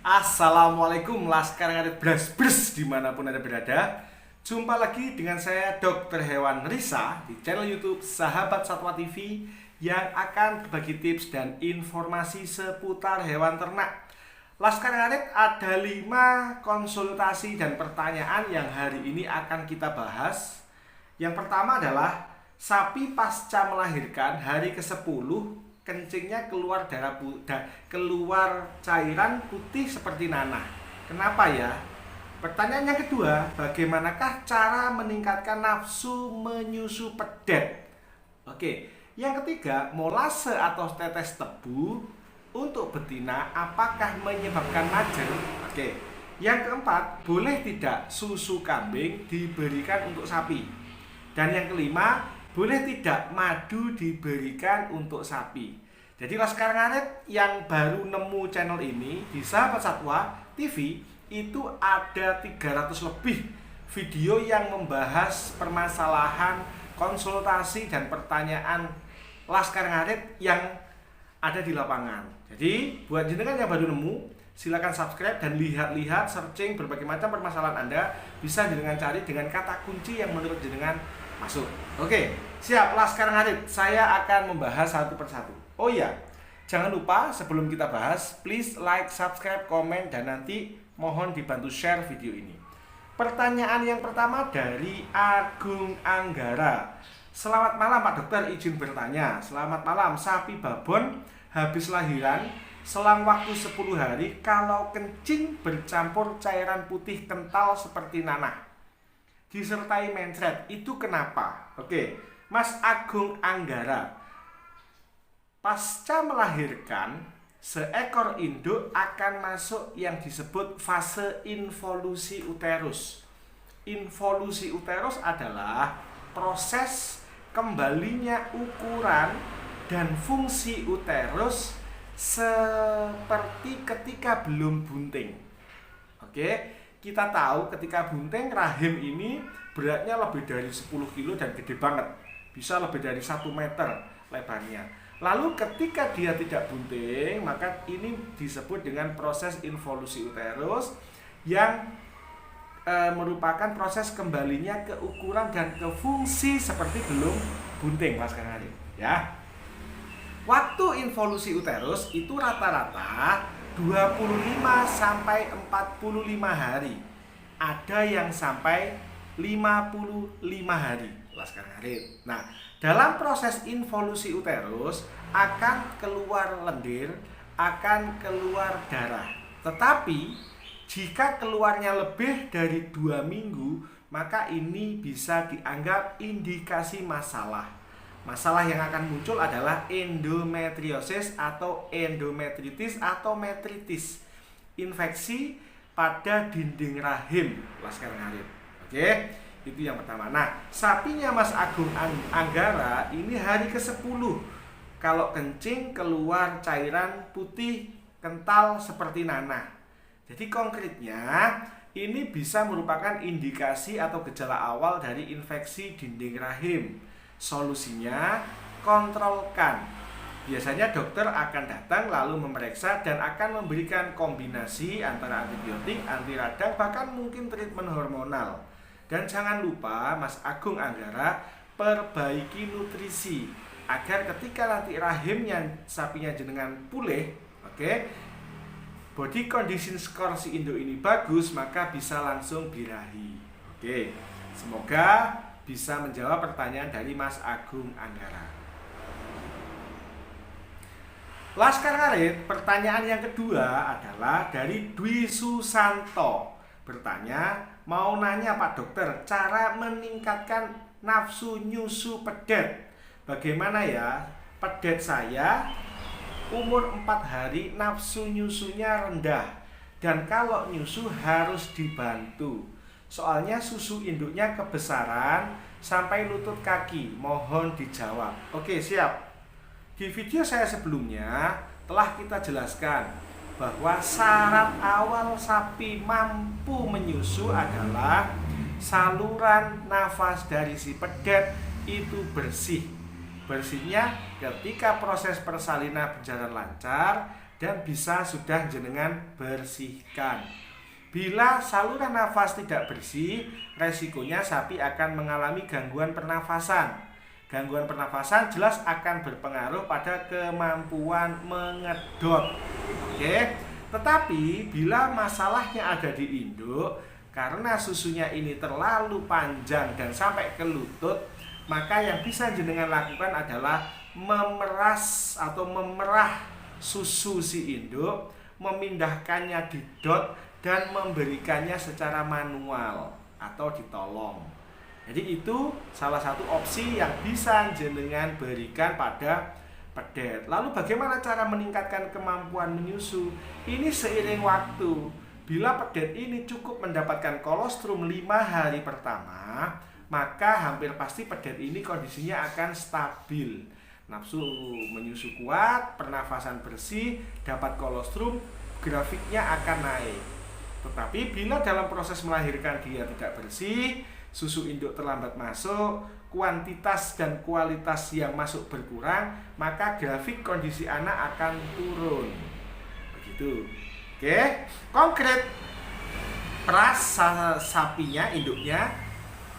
Assalamualaikum Laskar Ngarit Bras dimanapun Anda berada. Jumpa lagi dengan saya Dr. Hewan Risa di channel YouTube Sahabat Satwa TV yang akan berbagi tips dan informasi seputar hewan ternak. Laskar Ngarit ada 5 konsultasi dan pertanyaan yang hari ini akan kita bahas. Yang pertama adalah sapi pasca melahirkan hari ke-10 kencingnya keluar keluar cairan putih seperti nanah. Kenapa ya? Pertanyaan yang kedua, bagaimanakah cara meningkatkan nafsu menyusu pedet? Oke. Yang ketiga, molase atau tetes tebu untuk betina apakah menyebabkan majer? Oke. Yang keempat, boleh tidak susu kambing diberikan untuk sapi? Dan yang kelima, boleh tidak madu diberikan untuk sapi? Jadi Laskar Ngarit yang baru nemu channel ini di Sahabat Satwa TV itu ada 300 lebih video yang membahas permasalahan, konsultasi dan pertanyaan Laskar Ngarit yang ada di lapangan. Jadi buat jenengan yang baru nemu, silakan subscribe dan lihat-lihat, searching berbagai macam permasalahan Anda bisa jenengan cari dengan kata kunci yang menurut jenengan masuk. Oke, siap Laskar Ngarit. Saya akan membahas satu persatu. Oh iya, jangan lupa sebelum kita bahas, please like, subscribe, komen, dan nanti mohon dibantu share video ini. Pertanyaan yang pertama dari Agung Anggara. Selamat malam Pak Dokter, izin bertanya. Selamat malam, sapi babon habis lahiran selang waktu 10 hari kalau kencing bercampur cairan putih kental seperti nanah disertai mencret, itu kenapa? Oke, Mas Agung Anggara, pasca melahirkan seekor induk akan masuk yang disebut fase involusi uterus. Involusi uterus adalah proses kembalinya ukuran dan fungsi uterus seperti ketika belum bunting. Oke, kita tahu ketika bunting rahim ini beratnya lebih dari 10 kilo dan gede banget, bisa lebih dari 1 meter lebarnya. Lalu ketika dia tidak bunting, maka ini disebut dengan proses involusi uterus yang merupakan proses kembalinya ke ukuran dan ke fungsi seperti belum bunting, Mas Kanari. Ya. Waktu involusi uterus itu rata-rata 25 sampai 45 hari. Ada yang sampai 55 hari, Laskar Ngarit. Nah, dalam proses involusi uterus akan keluar lendir, akan keluar darah. Tetapi jika keluarnya lebih dari 2 minggu, maka ini bisa dianggap indikasi masalah. Masalah yang akan muncul adalah endometriosis atau endometritis atau metritis, infeksi pada dinding rahim, Laskar Ngarit. Oke, itu yang pertama. Nah, sapinya Mas Agung Anggara ini hari ke-10 kalau kencing keluar cairan putih kental seperti nanah. Jadi konkretnya ini bisa merupakan indikasi atau gejala awal dari infeksi dinding rahim. Solusinya, kontrolkan. Biasanya dokter akan datang lalu memeriksa dan akan memberikan kombinasi antara antibiotik, anti radang, bahkan mungkin treatment hormonal. Dan jangan lupa Mas Agung Anggara, perbaiki nutrisi agar ketika nanti rahimnya sapinya jenengan pulih, oke, body condition score si induk ini bagus, maka bisa langsung birahi. Oke, semoga bisa menjawab pertanyaan dari Mas Agung Anggara. Laskar Ngarit, pertanyaan yang kedua adalah dari Dwi Susanto. Bertanya, mau nanya Pak Dokter, cara meningkatkan nafsu nyusu pedet. Bagaimana ya? Pedet saya umur 4 hari nafsu nyusunya rendah. Dan kalau nyusu harus dibantu. Soalnya susu induknya kebesaran sampai lutut kaki. Mohon dijawab. Oke, siap. Di video saya sebelumnya telah kita jelaskan bahwa syarat awal sapi mampu menyusu adalah saluran nafas dari si pedet itu bersih. Bersihnya ketika proses persalinan berjalan lancar dan bisa sudah jenengan bersihkan. Bila saluran nafas tidak bersih, resikonya sapi akan mengalami gangguan pernafasan. Gangguan pernafasan jelas akan berpengaruh pada kemampuan mengedot. Oke. Tetapi bila masalahnya ada di induk, karena susunya ini terlalu panjang dan sampai ke lutut, maka yang bisa jenengan lakukan adalah memeras atau memerah susu si induk, memindahkannya di dot dan memberikannya secara manual atau ditolong. Jadi itu salah satu opsi yang bisa jenengan berikan pada pedet. Lalu bagaimana cara meningkatkan kemampuan menyusu? Ini seiring waktu. Bila pedet ini cukup mendapatkan kolostrum 5 hari pertama, maka hampir pasti pedet ini kondisinya akan stabil. Nafsu menyusu kuat, pernafasan bersih, dapat kolostrum, grafiknya akan naik. Tetapi bila dalam proses melahirkan dia tidak bersih, susu induk terlambat masuk, kuantitas dan kualitas yang masuk berkurang, maka grafik kondisi anak akan turun. Begitu. Oke, konkret. Peras sapinya, induknya,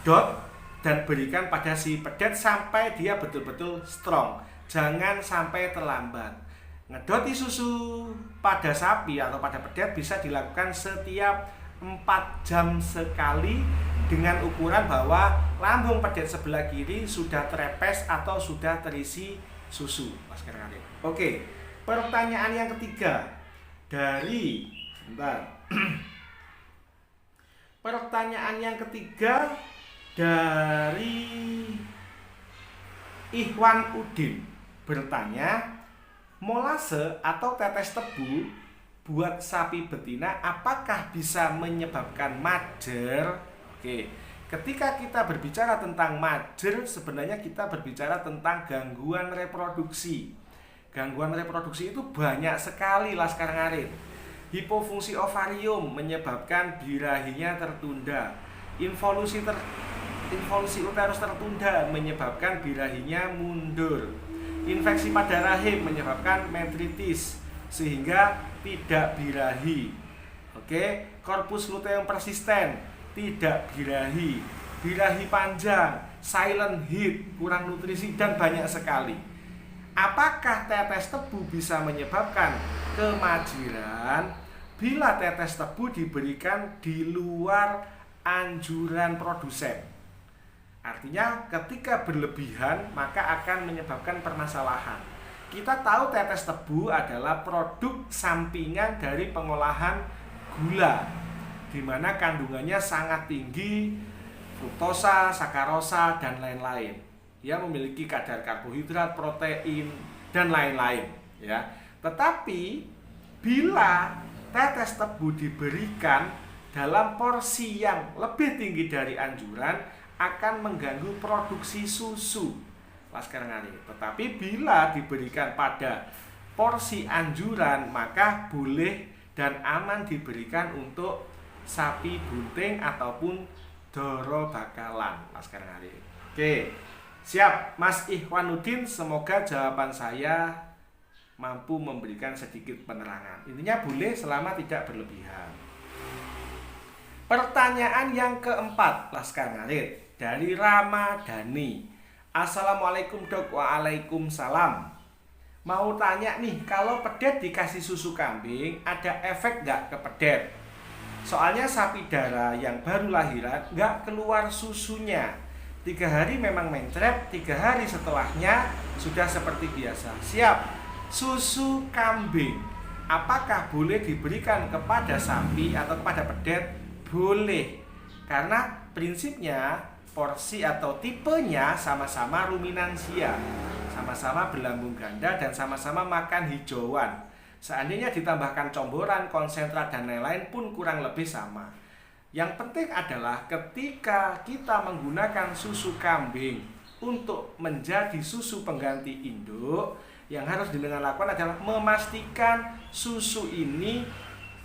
dot, dan berikan pada si pedet sampai dia betul-betul strong. Jangan sampai terlambat. Ngedoti susu pada sapi atau pada pedet bisa dilakukan setiap 4 jam sekali dengan ukuran bahwa lambung pedet sebelah kiri sudah terepes atau sudah terisi susu. Oke, pertanyaan yang ketiga dari pertanyaan yang ketiga dari Ikhwan Udin bertanya, molase atau tetes tebu buat sapi betina apakah bisa menyebabkan majer? Oke, ketika kita berbicara tentang majer, sebenarnya kita berbicara tentang gangguan reproduksi. Gangguan reproduksi itu banyak sekali Laskar Ngarit. Hipofungsi ovarium menyebabkan birahinya tertunda. Involusi uterus tertunda menyebabkan birahinya mundur. Infeksi pada rahim menyebabkan metritis sehingga tidak birahi. Oke, korpus luteum persisten tidak birahi, birahi panjang, silent heat, kurang nutrisi dan banyak sekali. Apakah tetes tebu bisa menyebabkan kemajiran? Bila tetes tebu diberikan di luar anjuran produsen. Artinya ketika berlebihan maka akan menyebabkan permasalahan. Kita tahu tetes tebu adalah produk sampingan dari pengolahan gula, di mana kandungannya sangat tinggi, fruktosa, sakarosa, dan lain-lain. Dia memiliki kadar karbohidrat, protein, dan lain-lain. Ya. Tetapi bila tetes tebu diberikan dalam porsi yang lebih tinggi dari anjuran, akan mengganggu produksi susu Laskar Ngarit. Tetapi bila diberikan pada porsi anjuran, maka boleh dan aman diberikan untuk sapi bunting ataupun doro bakalan Laskar Ngarit. Oke, siap Mas Ikhwanuddin, semoga jawaban saya mampu memberikan sedikit penerangan. Intinya boleh selama tidak berlebihan. Pertanyaan yang keempat Laskar Ngarit dari Ramadhani. Assalamualaikum dok. Waalaikumsalam. Mau tanya nih, kalau pedet dikasih susu kambing ada efek nggak ke pedet? Soalnya sapi darah yang baru lahiran nggak keluar susunya. 3 hari memang mencret, 3 hari setelahnya sudah seperti biasa. Siap. Susu kambing apakah boleh diberikan kepada sapi atau kepada pedet? Boleh. Karena prinsipnya porsi atau tipenya sama-sama ruminansia, sama-sama berlambung ganda dan sama-sama makan hijauan. Seandainya ditambahkan comboran, konsentrat dan lain-lain pun kurang lebih sama. Yang penting adalah ketika kita menggunakan susu kambing untuk menjadi susu pengganti induk, yang harus dengan lakukan adalah memastikan susu ini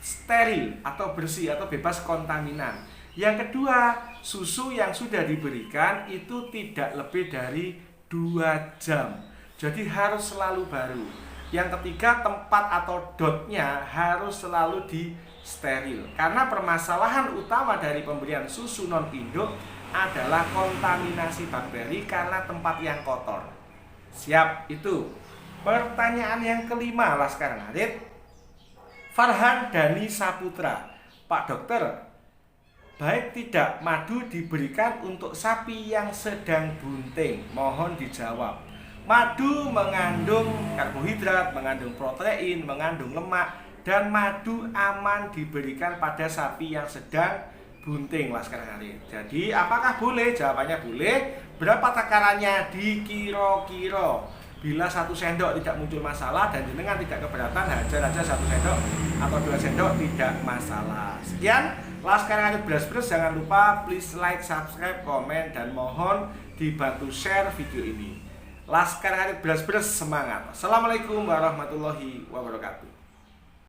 steril atau bersih atau bebas kontaminan. Yang kedua, susu yang sudah diberikan itu tidak lebih dari 2 jam. Jadi harus selalu baru. Yang ketiga, tempat atau dotnya harus selalu steril. Karena permasalahan utama dari pemberian susu non induk adalah kontaminasi bakteri karena tempat yang kotor. Siap, itu. Pertanyaan yang kelima, Laskar Ngarit. Farhan Dani Saputra. Pak dokter, baik tidak madu diberikan untuk sapi yang sedang bunting? Mohon dijawab. Madu mengandung karbohidrat, mengandung protein, mengandung lemak, dan madu aman diberikan pada sapi yang sedang bunting, Laskar Ngarit. Jadi apakah boleh? Jawabannya boleh. Berapa takarannya? Dikira-kira. Bila 1 sendok tidak muncul masalah dan jenengan tidak keberatan, hajar aja 1 sendok atau 2 sendok tidak masalah. Sekian Laskar Ngarit Bras-Bres. Jangan lupa please like, subscribe, komen, dan mohon dibantu share video ini. Laskar Ngarit Bras-Bres, semangat. Assalamualaikum warahmatullahi wabarakatuh.